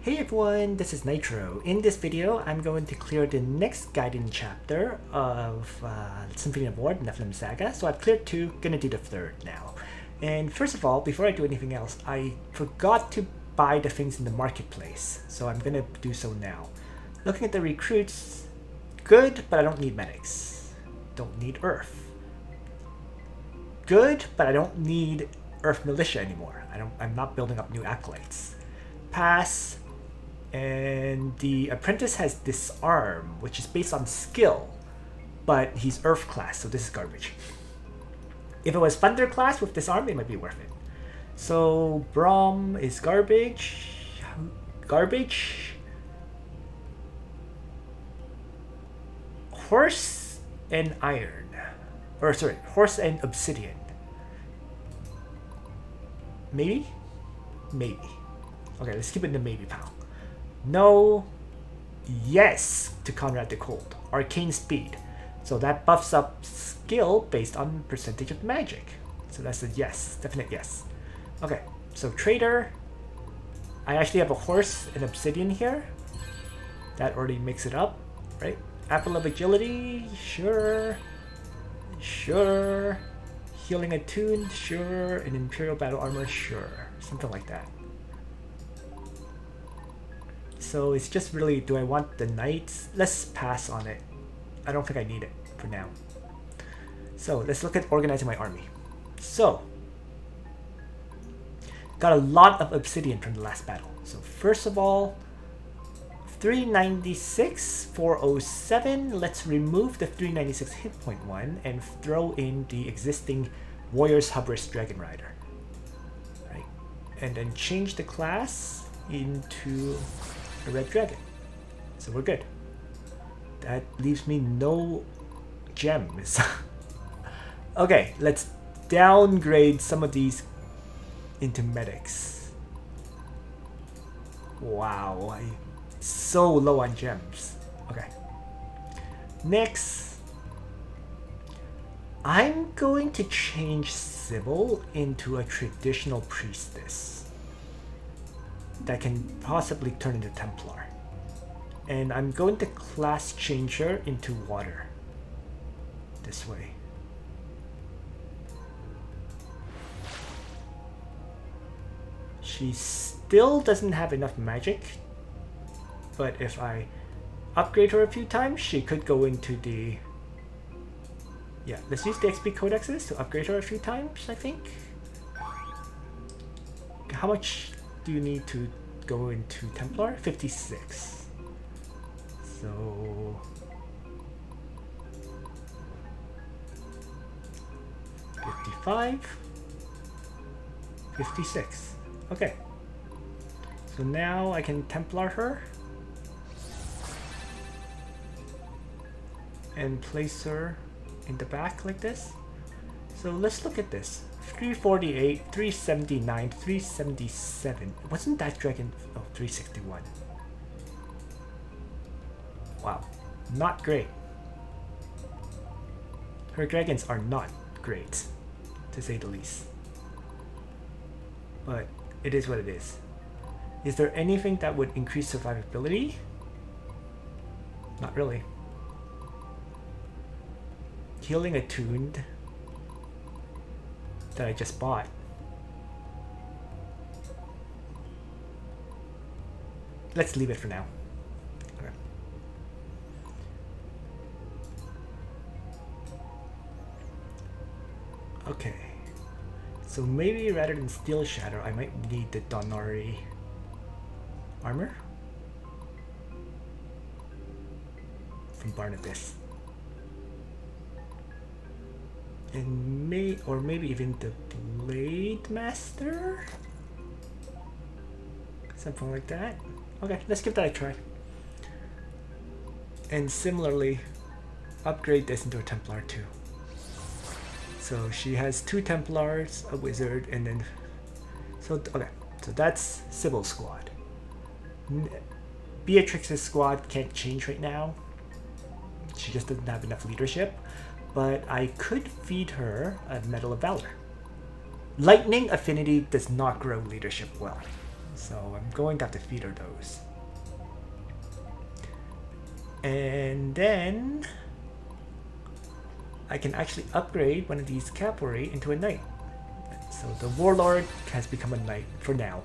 Hey everyone, this is Nitro. In this video, I'm going to clear the next Gaiden chapter of Symphony of War, Nephilim Saga. So I've cleared 2, gonna do the 3rd now. And first of all, before I do anything else, I forgot to buy the things in the marketplace. So I'm gonna do so now. Looking at the recruits, good, but I don't need medics. Don't need Earth. Good, but I don't need Earth Militia anymore. I'm not building up new acolytes. Pass. And the apprentice has disarm, which is based on skill, but he's Earth class, so this is garbage. If it was Thunder class with disarm, it might be worth it. So Braum is garbage. Garbage. Horse and iron. Or sorry, horse and obsidian. Maybe? Maybe. Okay, let's keep it in the maybe pile. No, yes to Conrad the Cold. Arcane speed. So that buffs up skill based on percentage of magic. So that's a yes, definite yes. Okay, so trader. I actually have a horse and obsidian here. That already makes it up, right? Apple of agility, sure. Sure. Healing attuned, sure. And imperial battle armor, sure. Something like that. So it's just really, do I want the knights? Let's pass on it. I don't think I need it for now. So let's look at organizing my army. So, got a lot of obsidian from the last battle. So first of all, 396, 407. Let's remove the 396 hit point one and throw in the existing Warrior's Hubris Dragon Rider. Right? And then change the class into a red dragon. So we're good. That leaves me no gems. Okay, let's downgrade some of these into medics. Wow, I'm so low on gems. Okay. Next, I'm going to change Sybil into a traditional priestess that can possibly turn into Templar. And I'm going to class change her into water. This way. She still doesn't have enough magic, but if I upgrade her a few times, she could go into the... Yeah, let's use the XP codexes to upgrade her a few times, I think. How much do you need to go into Templar? 56. So 55, 56. Okay. So now I can Templar her and place her in the back like this. So let's look at this. 348, 379, 377. Wasn't that dragon? Oh, 361. Wow, not great. Her dragons are not great, to say the least. But it is what it is. Is there anything that would increase survivability? Not really. Healing attuned that I just bought. Let's leave it for now. Okay. Okay. So maybe rather than Steel Shatter, I might need the Donari armor from Barnabas. And maybe even the Blade Master? Something like that. Okay, let's give that a try. And similarly, upgrade this into a Templar too. So she has 2 Templars, a Wizard, and then... So, okay, so that's Sybil's squad. Beatrix's squad can't change right now. She just doesn't have enough leadership. But I could feed her a Medal of Valor. Lightning affinity does not grow leadership well. So I'm going to have to feeder those. And then I can actually upgrade one of these cavalry into a knight. So the Warlord has become a knight for now.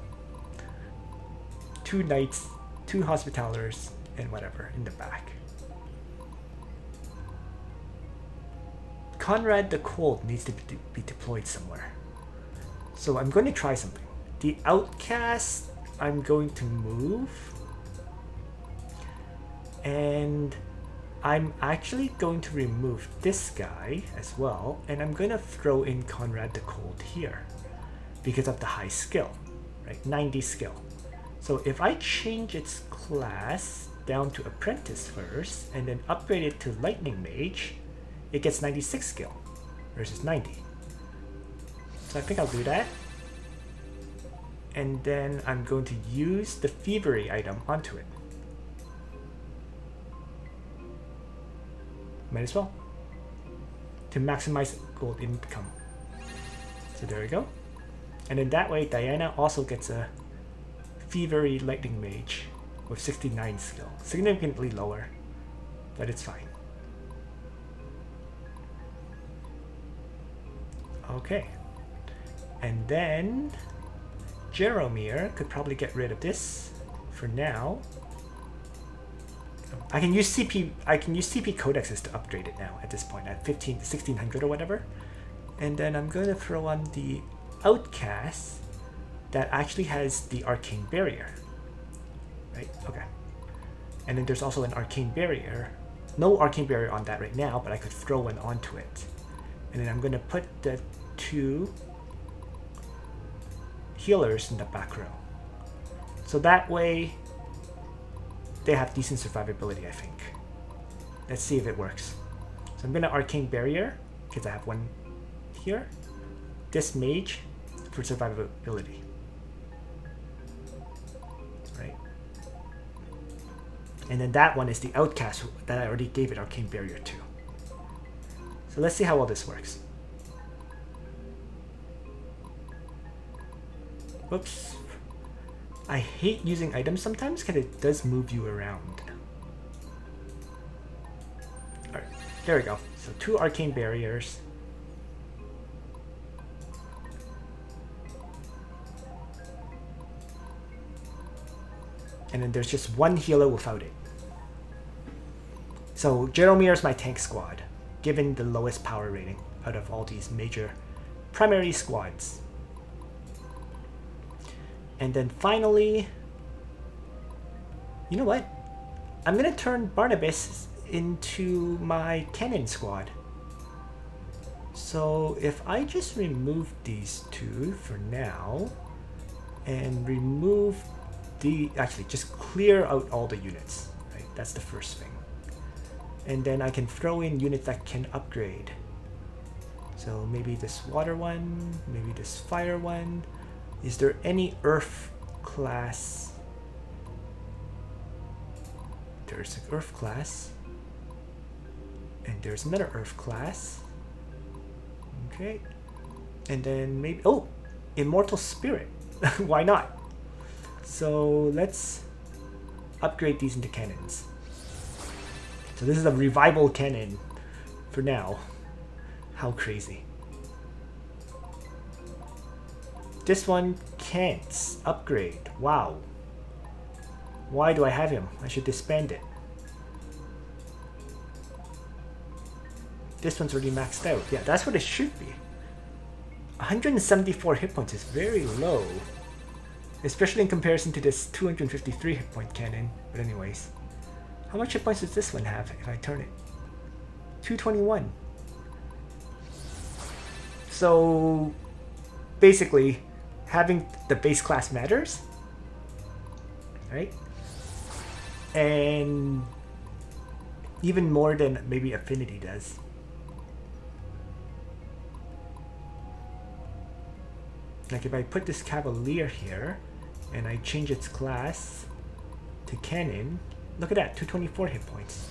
2 knights, 2 hospitallers, and whatever in the back. Conrad the Cold needs to be deployed somewhere. So I'm going to try something. The Outcast, I'm going to move. And I'm actually going to remove this guy as well. And I'm going to throw in Conrad the Cold here. Because of the high skill. Right? 90 skill. So if I change its class down to Apprentice first. And then upgrade it to Lightning Mage. It gets 96 skill. Versus 90. So I think I'll do that. And then I'm going to use the Thievery item onto it. Might as well. To maximize gold income. So there we go. And then that way Diana also gets a Thievery Lightning Mage with 69 skill. Significantly lower. But it's fine. Okay. And then Jaromir could probably get rid of this for now. I can use CP codexes to upgrade it now at this point at 1600 or whatever. And then I'm going to throw on the Outcast that actually has the Arcane Barrier. Right? Okay. And then there's also an Arcane Barrier. No Arcane Barrier on that right now, but I could throw one onto it. And then I'm going to put the 2 healers in the back row. So that way they have decent survivability, I think. Let's see if it works. So I'm going to Arcane Barrier, because I have one here. This Mage for survivability. Right. And then that one is the Outcast that I already gave it Arcane Barrier to. So let's see how well this works. Whoops. I hate using items sometimes because it does move you around. Alright, there we go. So 2 Arcane Barriers. And then there's just 1 healer without it. So Jaromir is my tank squad, given the lowest power rating out of all these major primary squads. And then finally, you know what? I'm going to turn Barnabas into my cannon squad. So if I just remove these 2 for now, and remove actually just clear out all the units, right? That's the first thing. And then I can throw in units that can upgrade. So maybe this water one, maybe this fire one. Is there any earth class? There's an earth class. And there's another earth class. Okay. And then maybe, oh, Immortal Spirit. Why not? So let's upgrade these into cannons. So this is a revival cannon for now. How crazy. This one can't upgrade. Wow. Why do I have him? I should disband it. This one's already maxed out. Yeah, that's what it should be. 174 hit points is very low. Especially in comparison to this 253 hit point cannon. But anyways. How much hit points does this one have if I turn it? 221. So basically, having the base class matters, right? And even more than maybe Affinity does. Like if I put this Cavalier here and I change its class to Cannon, look at that, 224 hit points.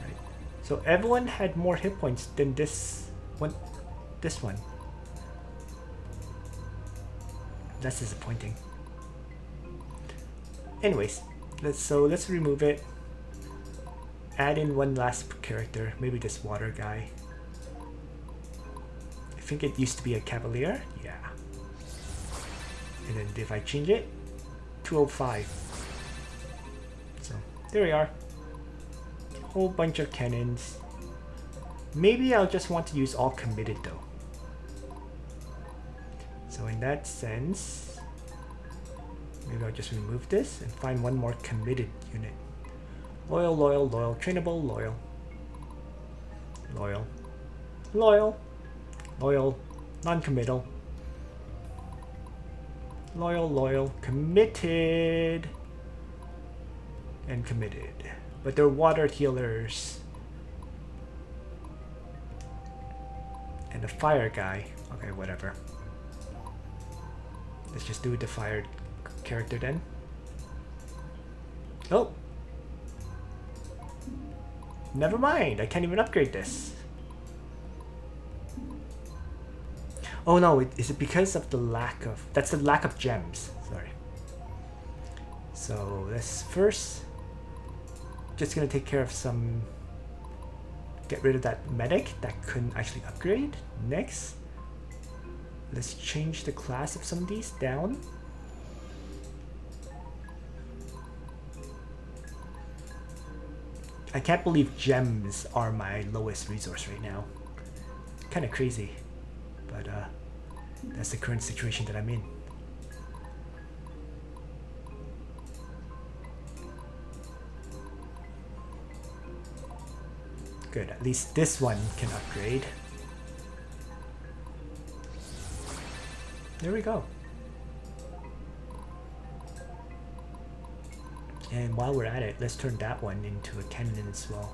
Right. So everyone had more hit points than this one. This one. That's disappointing. anyways, let's remove it. Add in one last character, maybe this water guy. I think it used to be a cavalier. Yeah. And then if I change it, 205. So there we are. Whole bunch of cannons. Maybe I'll just want to use all committed though. So in that sense, maybe I'll just remove this and find one more committed unit. Loyal, loyal, loyal, trainable, loyal. Loyal. Loyal. Loyal. Non-committal. Loyal, loyal, committed. And committed. But they're water healers. And the fire guy. Okay, whatever. Let's just do the fire character then. Oh! Never mind, I can't even upgrade this. Oh no, is it because of the lack of... That's the lack of gems, sorry. So let's first... Just gonna take care of some... Get rid of that medic that couldn't actually upgrade. Next, let's change the class of some of these down. I can't believe gems are my lowest resource right now. Kind of crazy, but that's the current situation that I'm in. Good, at least this one can upgrade. There we go. And while we're at it, let's turn that one into a cannon as well.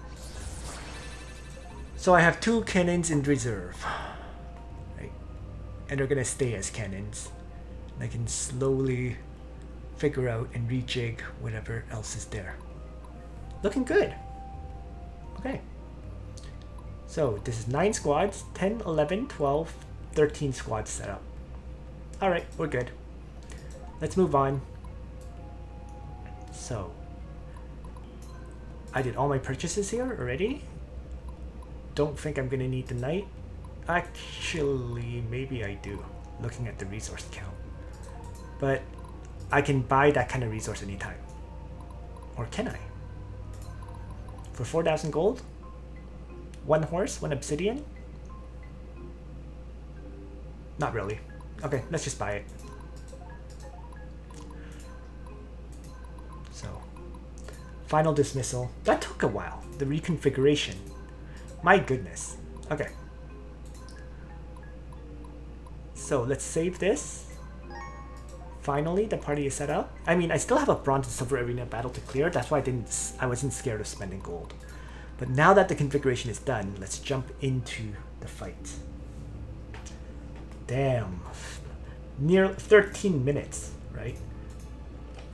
So I have 2 cannons in reserve. Right. And they're gonna stay as cannons. And I can slowly figure out and rejig whatever else is there. Looking good. Okay. So this is 9 squads, 10, 11, 12, 13 squads set up. Alright, we're good. Let's move on. So, I did all my purchases here already. Don't think I'm gonna need the knight. Actually, maybe I do, looking at the resource count. But I can buy that kind of resource anytime. Or can I? For 4,000 gold? 1 horse, 1 obsidian? Not really. Okay, let's just buy it. So, final dismissal. That took a while. The reconfiguration. My goodness. Okay. So let's save this. Finally, the party is set up. I mean, I still have a bronze and silver arena battle to clear. That's why I wasn't scared of spending gold. But now that the configuration is done, let's jump into the fight. Damn. Near 13 minutes, right?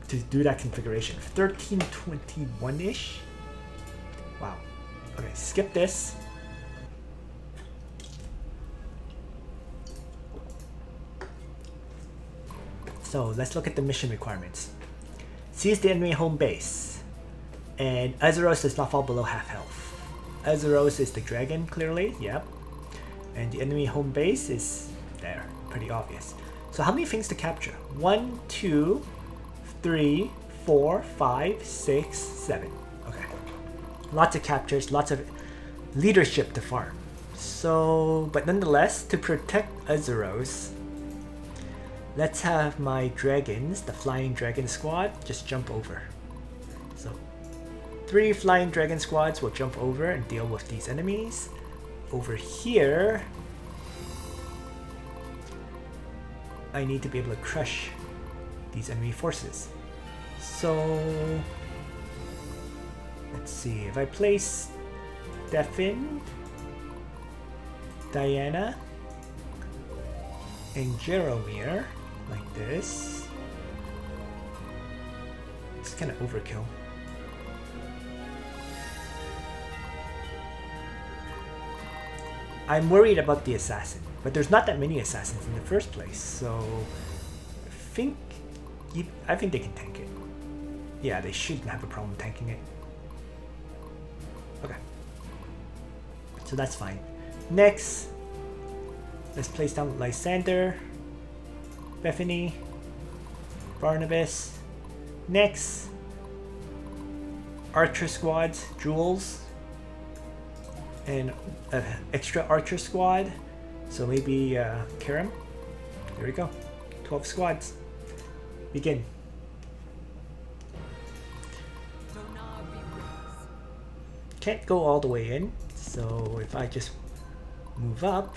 To do that configuration. 13:21-ish? Wow. Okay, skip this. So let's look at the mission requirements. Seize the enemy home base. And Azuros does not fall below half health. Azuros is the dragon, clearly. Yep. And the enemy home base is there. Pretty obvious. So how many things to capture? 1, 2, 3, 4, 5, 6, 7. Okay. Lots of captures, lots of leadership to farm. So, but nonetheless, to protect Azuros, let's have my dragons, the flying dragon squad, just jump over. So 3 flying dragon squads will jump over and deal with these enemies. Over here, I need to be able to crush these enemy forces. So let's see, if I place Stefan, Diana, and Jaromir like this, it's kind of overkill. I'm worried about the assassin, but there's not that many assassins in the first place, so I think they can tank it. Yeah, they shouldn't have a problem tanking it. Okay. So that's fine. Next, let's place down Lysander, Bethany, Barnabas. Next, Archer squads, Jules, and an extra Archer squad. So maybe Karam. There we go. 12 squads. Begin. Can't go all the way in, so if I just move up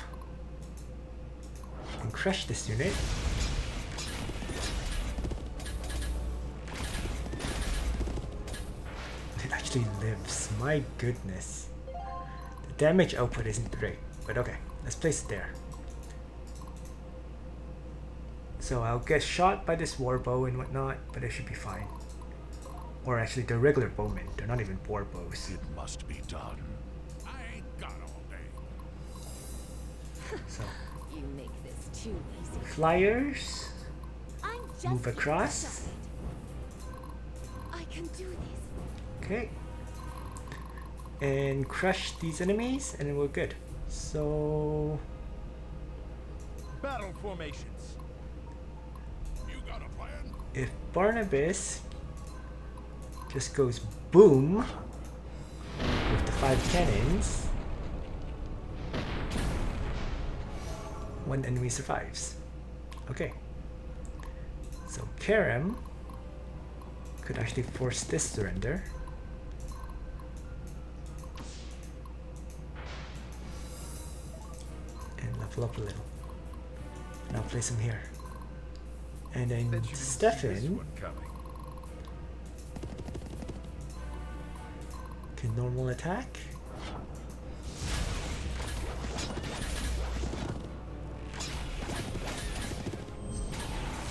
and crush this unit, it actually lives. My goodness. The damage output isn't great, but okay, let's place it there. So I'll get shot by this warbow and whatnot, but it should be fine. Or actually, they're regular bowmen. They're not even warbows. It must be done. I ain't got all day. So You make this too easy. flyers, I'm just move getting across. started. I can do this. Okay. And crush these enemies, and then we're good. So Battle formations. You got a plan? if Barnabas just goes boom with the 5 cannons, one enemy survives. Okay. So Karam could actually force this surrender. And level up a little. And I'll place him here. And then Bet you didn't see this Stefan one coming. can normal attack.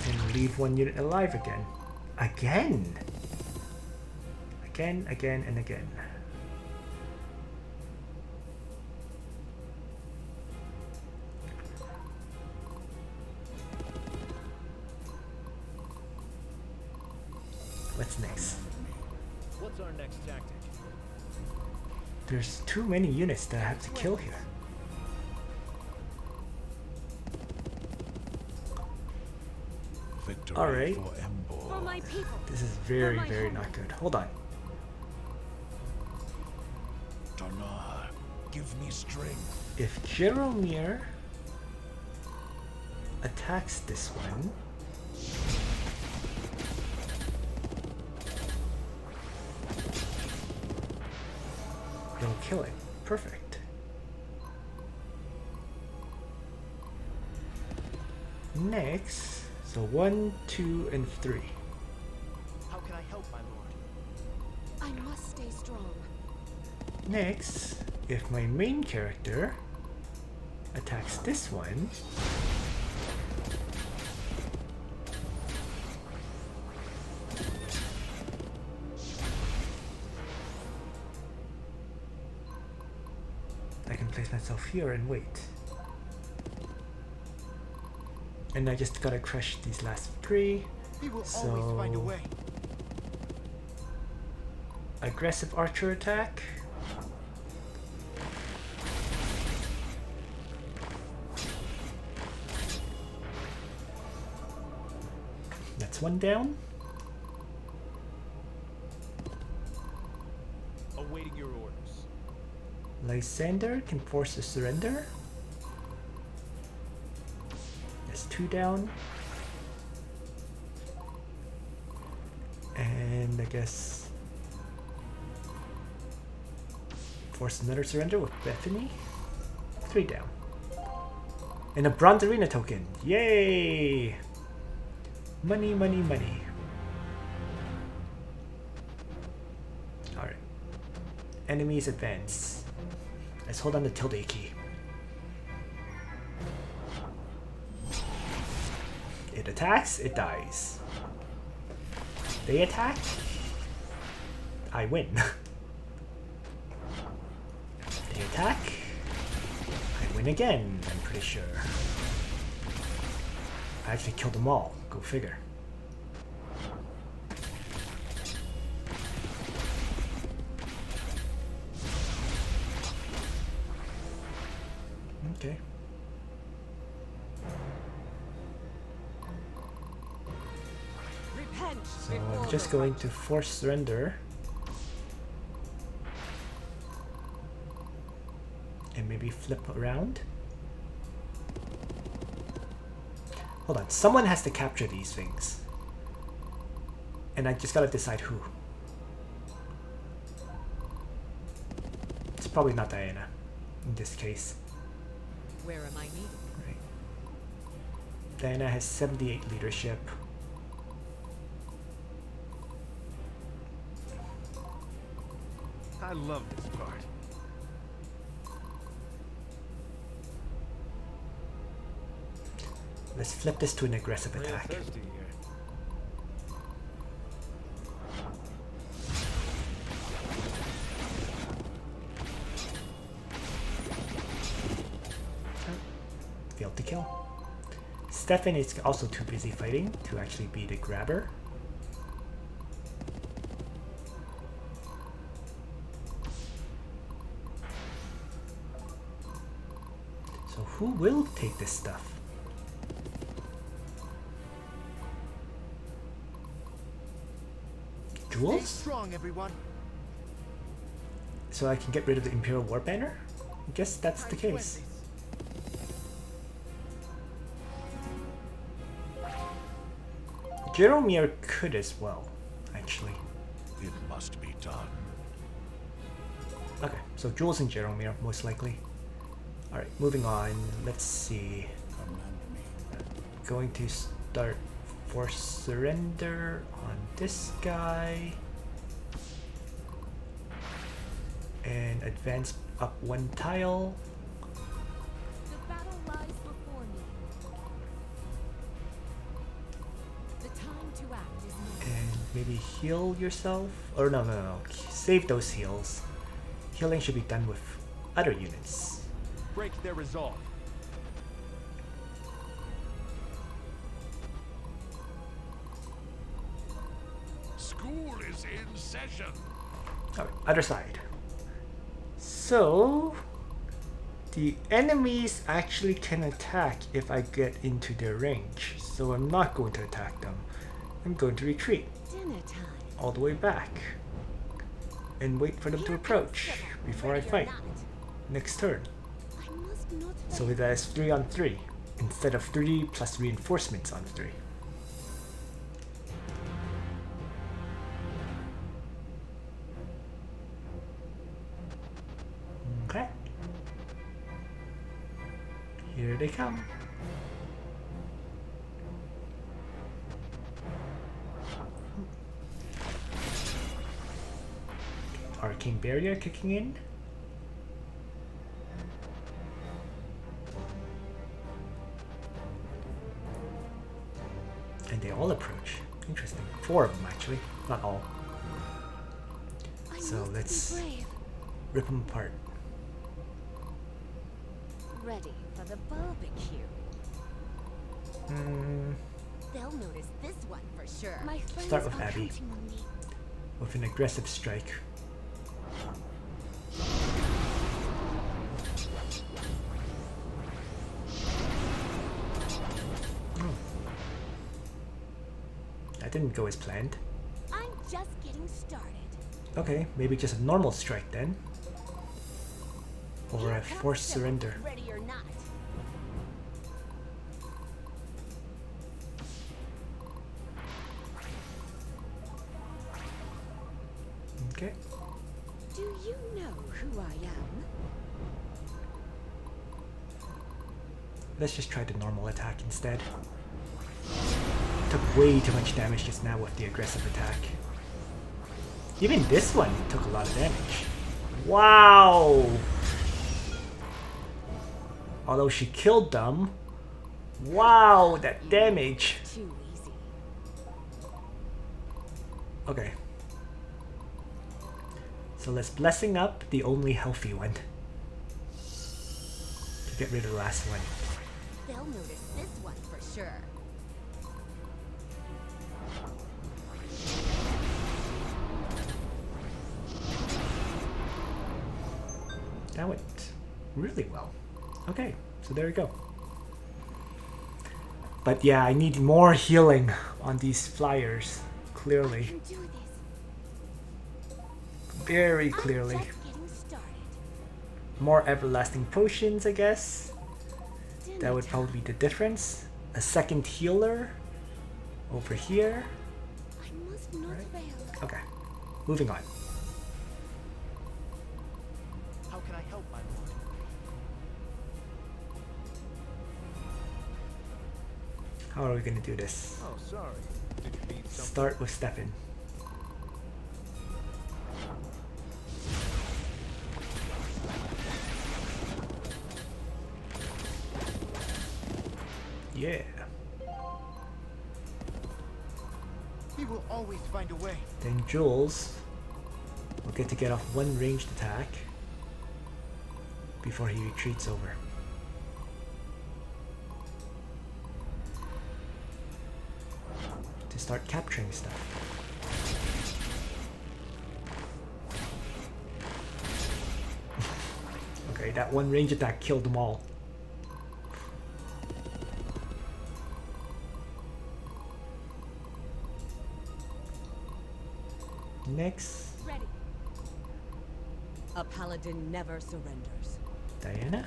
And leave one unit alive again. Again! Again, again, and again. What's next? What's our next tactic? There's too many units that I have to kill here. Victory Alright. for Embor. For my people. This is very, very not good. Hold on. Donar, give me strength. If Jeromir attacks this one, it'll kill it. Perfect. Next, so 1, 2, and 3. How can I help, my lord? I must stay strong. Next, if my main character attacks this one, I can place myself here and wait. And I just gotta crush these last 3. We will always find a So- way. Aggressive archer attack. That's one down. Awaiting your orders. Lysander can force a surrender. That's 2 down. And I guess force another surrender with Bethany. 3 down. And a bronze arena token. Yay! Money, money, money. Alright. Enemies advance. Let's hold on the tilde key. It attacks, it dies. They attack, I win. They attack, I win again, I'm pretty sure. I actually killed them all, go figure. Okay. Repent So before I'm just the going to force surrender. And maybe flip around. Hold on, someone has to capture these things. And I just gotta decide who. It's probably not Diana in this case. Where am I needed? Right. Diana has 78 leadership. I love this part. Let's flip this to an aggressive Real attack. thirsty here. Failed to kill. Stefan is also too busy fighting to actually be the grabber. So who will take this stuff? Stay Jules? strong, everyone. So I can get rid of the Imperial War Banner? I guess that's the Time to case. end this. Jaromir could as well, actually. It must be done. Okay, so Jules and Jaromir, most likely. Alright, moving on. Let's see. Command me. Going to start force surrender on this guy. And advance up one tile. The battle lies before me. The time to act is now. And maybe heal yourself. Or no. Save those heals. Healing should be done with other units. Break their resolve. School is in session. Alright, other side. So the enemies actually can attack if I get into their range. So I'm not going to attack them. I'm going to retreat Dinner time. all the way back. And wait for them to Here approach comes Sybil, before I ready or fight. not. Next turn. I must not So let that is 3 on 3. Instead of 3 plus reinforcements on 3. Okay. Here they come. Arcane Barrier kicking in. And they all approach. Interesting. 4 of them actually, not all. I So must be let's brave. rip them apart. Ready for the barbecue. They'll notice this one for sure. My friends Start with are Abby. counting on me. With an aggressive strike. That didn't go as planned. I'm just getting started. Okay, maybe just a normal strike then. Or Here a comes forced Sybil, surrender. Ready or not. Okay. Do you know who I am? Let's just try the normal attack instead. Took way too much damage just now with the aggressive attack. Even this one took a lot of damage. Wow! Although she killed them. Wow, that damage. Too easy. Okay. So let's blessing up the only healthy one. To get rid of the last one. They'll notice this one for sure. That went really well. Okay. So there we go. But yeah, I need more healing on these flyers. I Clearly. can do this. Very I'm clearly. just getting started. More everlasting potions, I guess. Dinner That would time. probably be the difference. A second healer over here. I must not Right. fail. Okay, moving on. How can I help, my lord? How are we gonna do this? Oh, sorry. Did you need something? Start with Stefan. Yeah. He will always find a way. Then Jules will get to get off one ranged attack before he retreats over. To start capturing stuff. Okay, that one range attack killed them all. Next, Ready. A paladin never surrenders. Diana.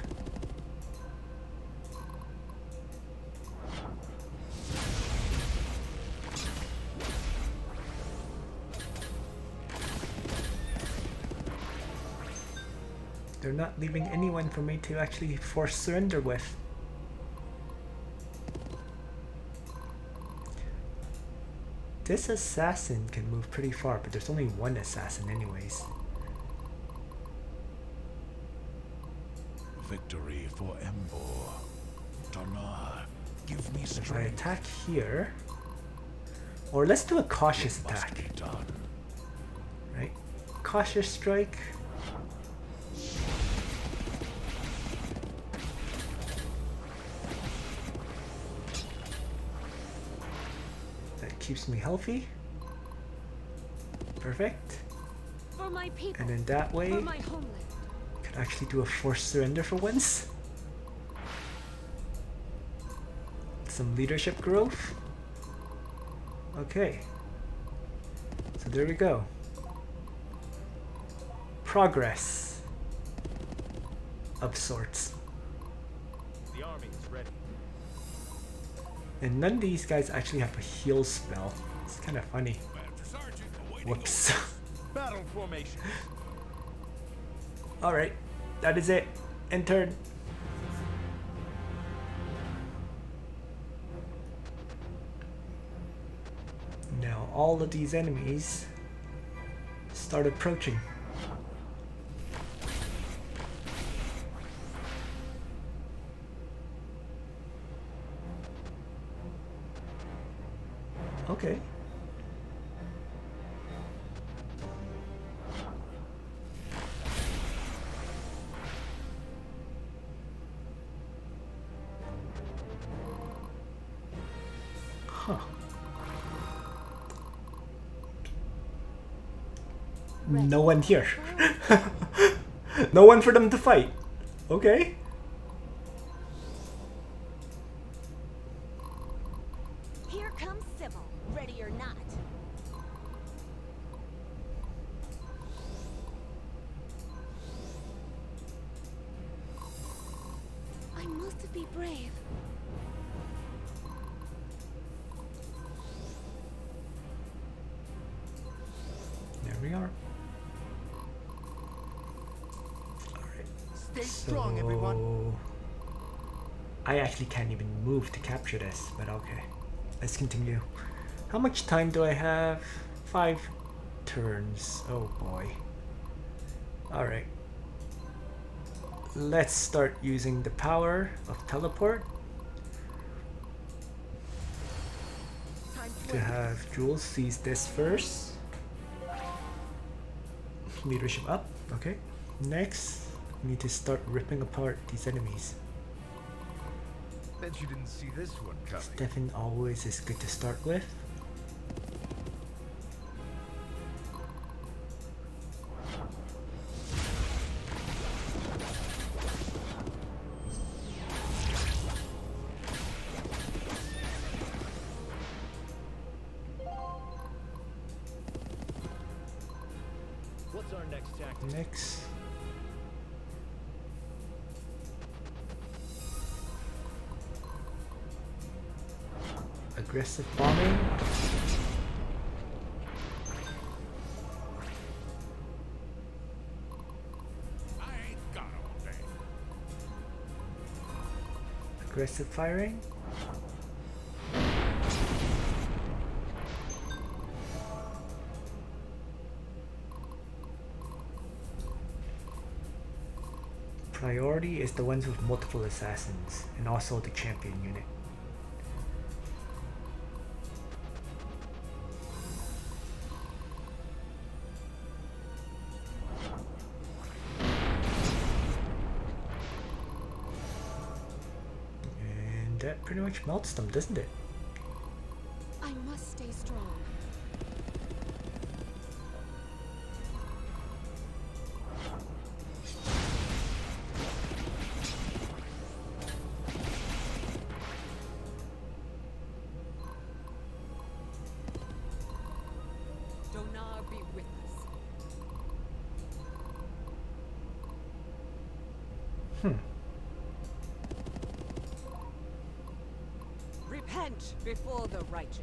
They're not leaving anyone for me to actually force surrender with. This assassin can move pretty far, but there's only one assassin anyways. Victory for Embor. Tanar, give me If I strength. attack here, or let's do a cautious It must attack, be done. right? Cautious strike. That keeps me healthy. Perfect. For my people. And then that way, For my homeland. can actually do a forced surrender for once. Some leadership growth. Okay. So there we go. Progress. Of sorts. The army is ready. And none of these guys actually have a heal spell. It's kind of funny. Master Sergeant, awaiting Whoops. Battle formation. Alright. That is it. End turn. Now all of these enemies start approaching. Okay. Huh. No one here. No one for them to fight. Okay. Here comes Sybil. Ready or not. I must be brave. There we are. Alright. Stay strong, everyone. I actually can't even move to capture this, but okay. Let's continue. How much time do I have? 5 turns. Oh boy. Alright. Let's start using the power of teleport Time to have Jules seize this first. Leadership up. Okay. Next, we need to start ripping apart these enemies. Bet you didn't see this one coming. Stefan always is good to start with. What's our next tactic? Next. Aggressive bombing. I ain't got all day. Aggressive firing. Priority is the ones with multiple assassins, and also the champion unit. And that pretty much melts them, doesn't it? I must stay strong. Donar be with us. Repent before the righteous.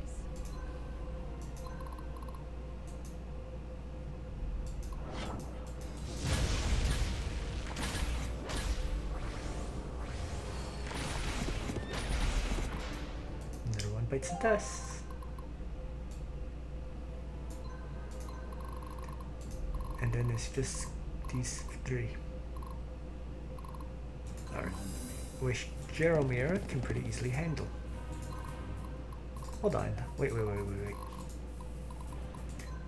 Another one bites the dust. And then it's just these three. Alright. Which Jeromir can pretty easily handle. Hold on. Wait.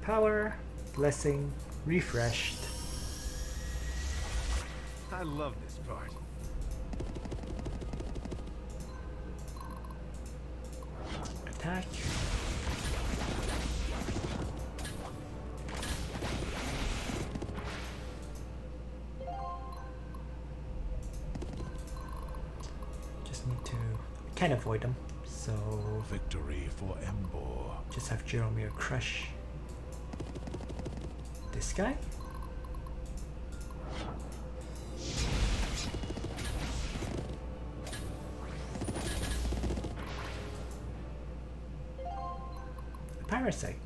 Power, blessing, refreshed. I love this part. Attack. Just need to... can't avoid them. So Victory for Embor. just have Jeromir crush this guy. Parasite.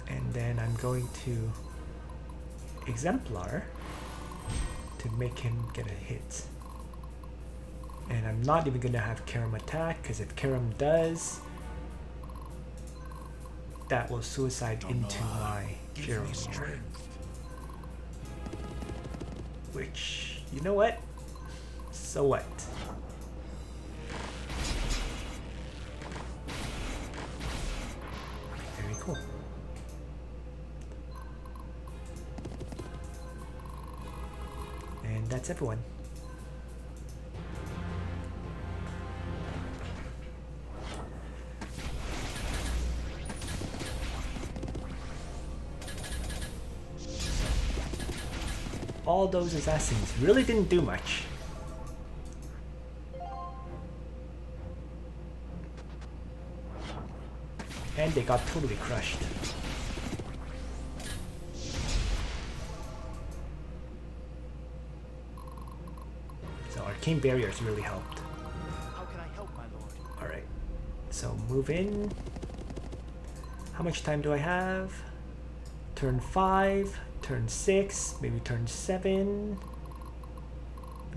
And then I'm going to Exemplar to make him get a hit. And I'm not even going to have Karam attack, because if Karam does, that will suicide into my Give me Jeromir. strength. Which, you know what? So what? Very cool. And that's everyone. All those assassins really didn't do much. And they got totally crushed. So Arcane Barriers really helped. How can I help, my lord? Alright, so move in. How much time do I have? Turn 5, turn 6, maybe turn 7,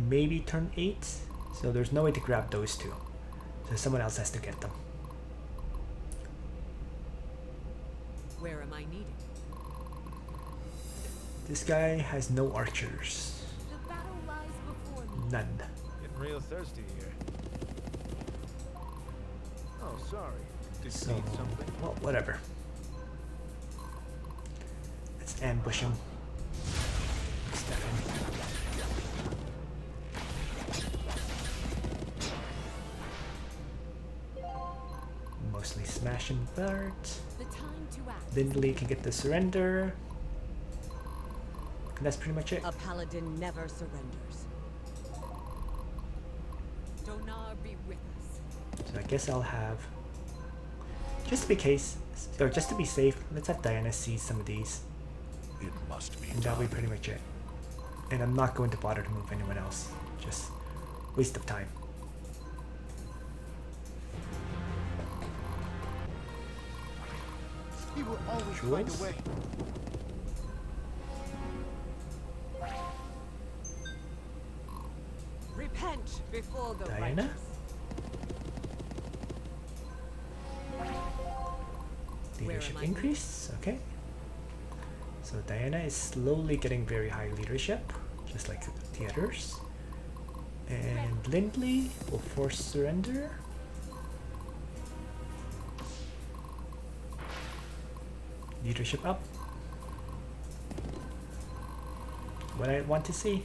maybe turn 8. So there's no way to grab those two. So someone else has to get them. Where am I needed? This guy has no archers. The battle lies before me. None. Getting real thirsty here. Oh, sorry. Did you So, need something? well, whatever. Let's ambush him. Step in. Mostly smash him Bart. The time to act. Lindley can get the surrender. And that's pretty much it. A paladin never surrenders. Donar be with us. So I guess I'll have, just to be safe, let's have Diana see some of these. It must be And that'll be done. pretty much it. And I'm not going to bother to move anyone else. Just waste of time. He will always find Jules? a way. Repent before the Diana? righteous. Where Leadership am I increase, okay. So Diana is slowly getting very high leadership, just like the others. And Lindley will force surrender. Leadership up. What I want to see.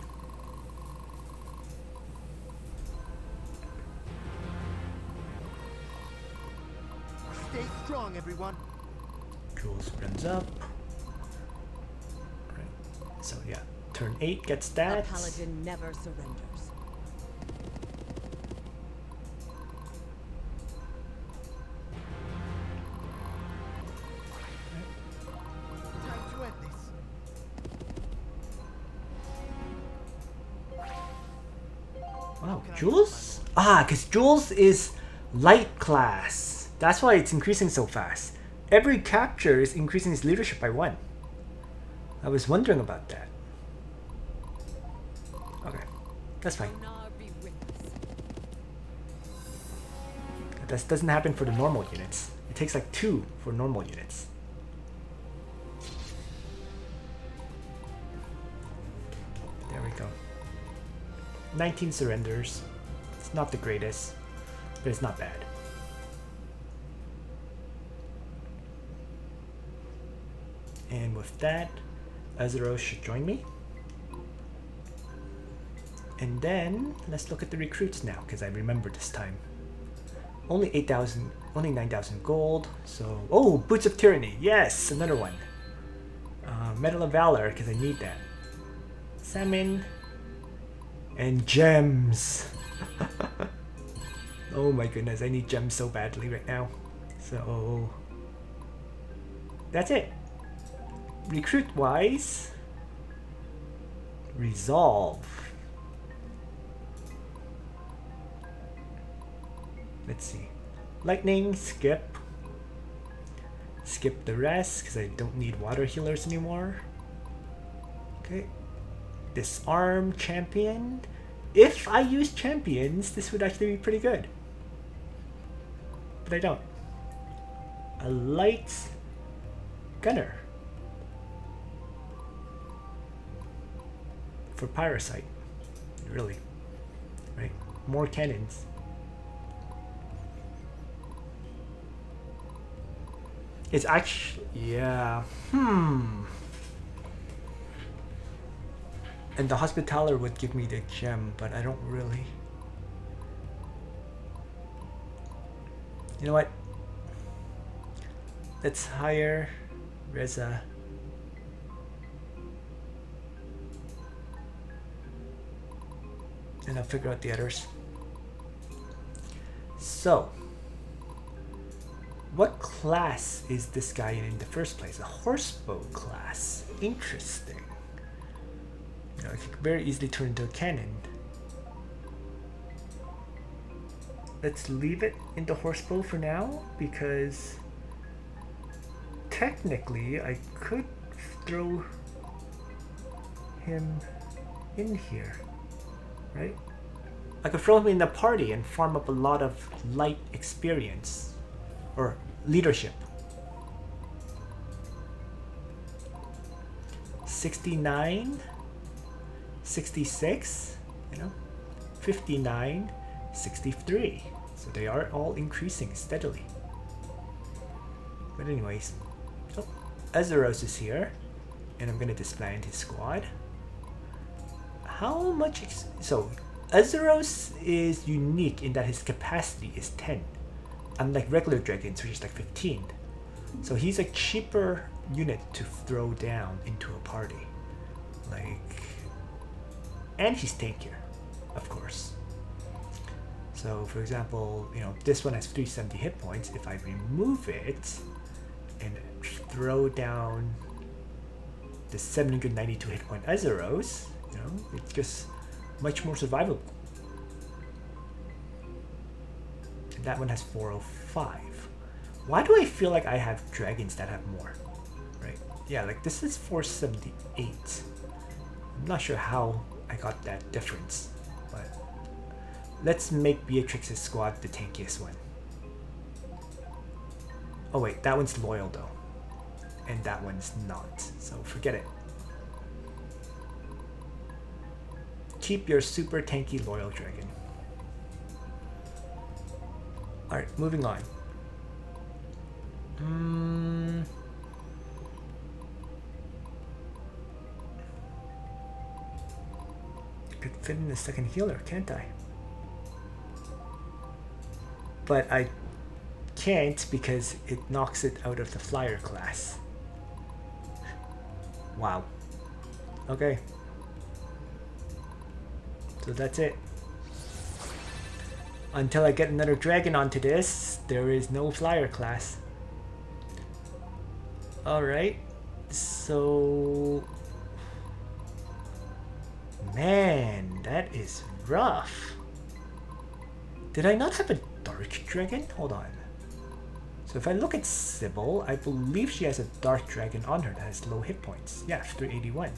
Stay strong, everyone. Jules runs up. Right. So yeah, turn 8 gets A that. paladin never surrenders. Time to end this. Wow, Jules? Ah, because Jules is light class. That's why it's increasing so fast. Every capture is increasing his leadership by 1. I was wondering about that. Okay, that's fine. Donar be with us. That doesn't happen for the normal units. It takes like 2 for normal units. There we go. 19 surrenders. It's not the greatest, but it's not bad. And with that, Azuros should join me. And then, let's look at the recruits now, because I remember this time. Only 8,000, only 9,000 gold, so... Oh, Boots of Tyranny, yes, another one. Medal of Valor, because I need that. Salmon. And gems. Oh my goodness, I need gems so badly right now. So... That's it. Recruit-wise... Resolve. Let's see. Lightning, skip. Skip the rest because I don't need water healers anymore. Okay. Disarm, champion. If I use champions, this would actually be pretty good. But I don't. A light gunner. For Pyrosite. Really. Right? More cannons. It's actually, yeah, And the Hospitaller would give me the gem, but I don't really. You know what? Let's hire Reza. And I'll figure out the others. So. What class is this guy in the first place? A horsebow class. Interesting. You know, it could very easily turn into a cannon. Let's leave it in the horsebow for now, because technically I could throw him in here, right? I could throw him in the party and farm up a lot of light experience. Or leadership. 69, 66, you know, 59, 63. So they are all increasing steadily. But anyways, oh, Azuros is here, and I'm gonna disband his squad. How much? So Azuros is unique in that his capacity is 10. Unlike regular dragons, which is like 15. So he's a cheaper unit to throw down into a party. Like... And he's tankier, of course. So for example, you know, this one has 370 hit points. If I remove it and throw down the 792 hit point Azuros. You know, it's just much more survivable. And that one has 405. Why do I feel like I have dragons that have more? Right? Yeah, like this is 478. I'm not sure how I got that difference, but let's make Beatrix's squad the tankiest one. Oh wait, that one's loyal though. And that one's not, so forget it. Keep your super tanky loyal dragon. Alright, moving on. Could fit in the second healer, can't I? But I can't because it knocks it out of the flyer class. Wow. Okay. So that's it. Until I get another dragon onto this, there is no flyer class. Alright. So... Man, that is rough. Did I not have a dark dragon? Hold on. So if I look at Sybil, I believe she has a dark dragon on her that has low hit points. Yeah, 381.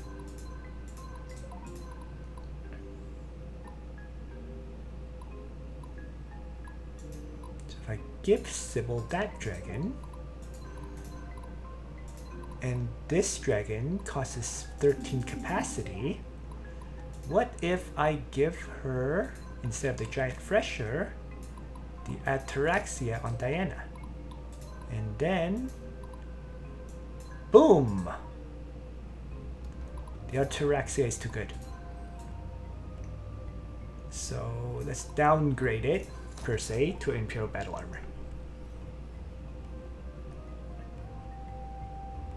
So if I give Sybil that dragon, and this dragon costs 13 capacity, what if I give her, instead of the giant fresher, the ataraxia on Diana? And then, boom! The ataraxia is too good. So let's downgrade it, per se, to Imperial Battle Armor.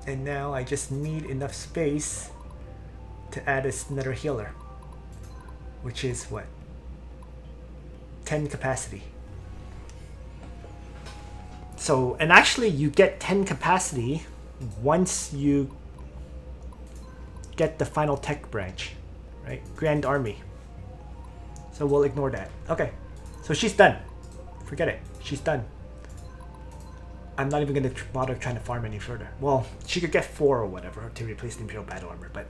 And now I just need enough space to add another healer, which is what? 10 capacity. So, and actually you get 10 capacity once you get the final tech branch, right? Grand Army. So we'll ignore that. Okay, so she's done. Forget it, she's done. I'm not even going to bother trying to farm any further. Well, she could get 4 or whatever to replace the Imperial Battle Armor, but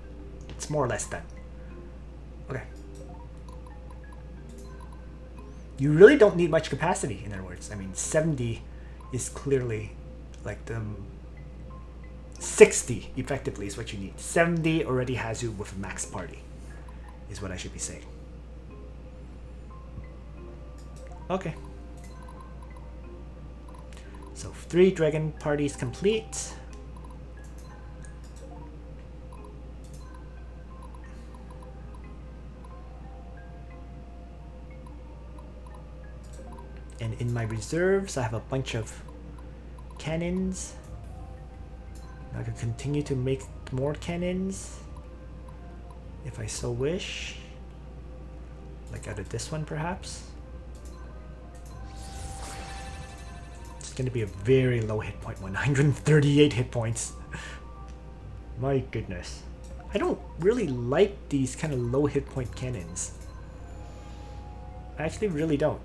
it's more or less done. Okay. You really don't need much capacity, in other words. I mean, 70 is clearly like the 60 effectively is what you need. 70 already has you with a max party, is what I should be saying. Okay. So 3 dragon parties complete. And in my reserves, I have a bunch of cannons. I can continue to make more cannons if I so wish. Like out of this one, perhaps. It's going to be a very low hit point one, 138 hit points. My goodness. I don't really like these kind of low hit point cannons. I actually really don't.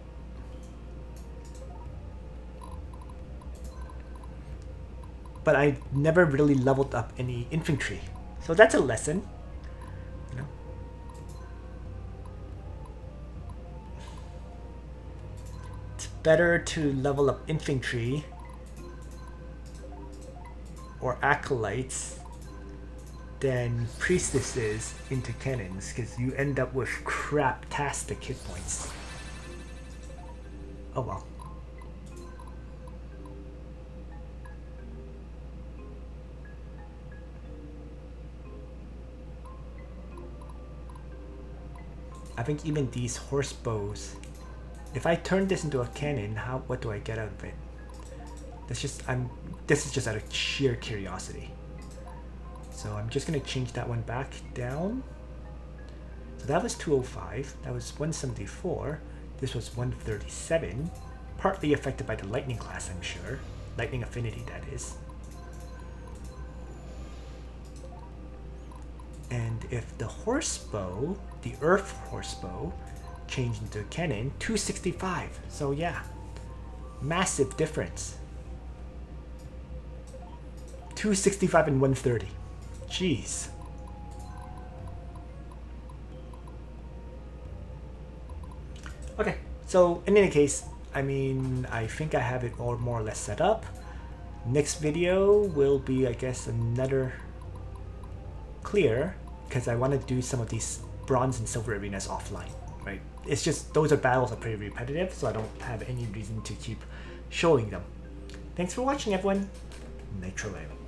But I never really leveled up any infantry. So that's a lesson. You know? It's better to level up infantry or acolytes than priestesses into cannons, because you end up with crap-tastic hit points. Oh well. I think even these horse bows, if I turn this into a cannon, what do I get out of it? This is just out of sheer curiosity. So I'm just gonna change that one back down. So that was 205, that was 174, this was 137, partly affected by the lightning class, I'm sure. Lightning affinity, that is. And if the horse bow, the earth horse bow, changed into a cannon, 265. So yeah, massive difference. 265 and 130. Jeez. Okay, so in any case, I mean, I think I have it all more or less set up. Next video will be, I guess, another clear, because I want to do some of these bronze and silver arenas offline, right? It's just, those are battles are pretty repetitive, so I don't have any reason to keep showing them. Thanks for watching, everyone. Nitro out.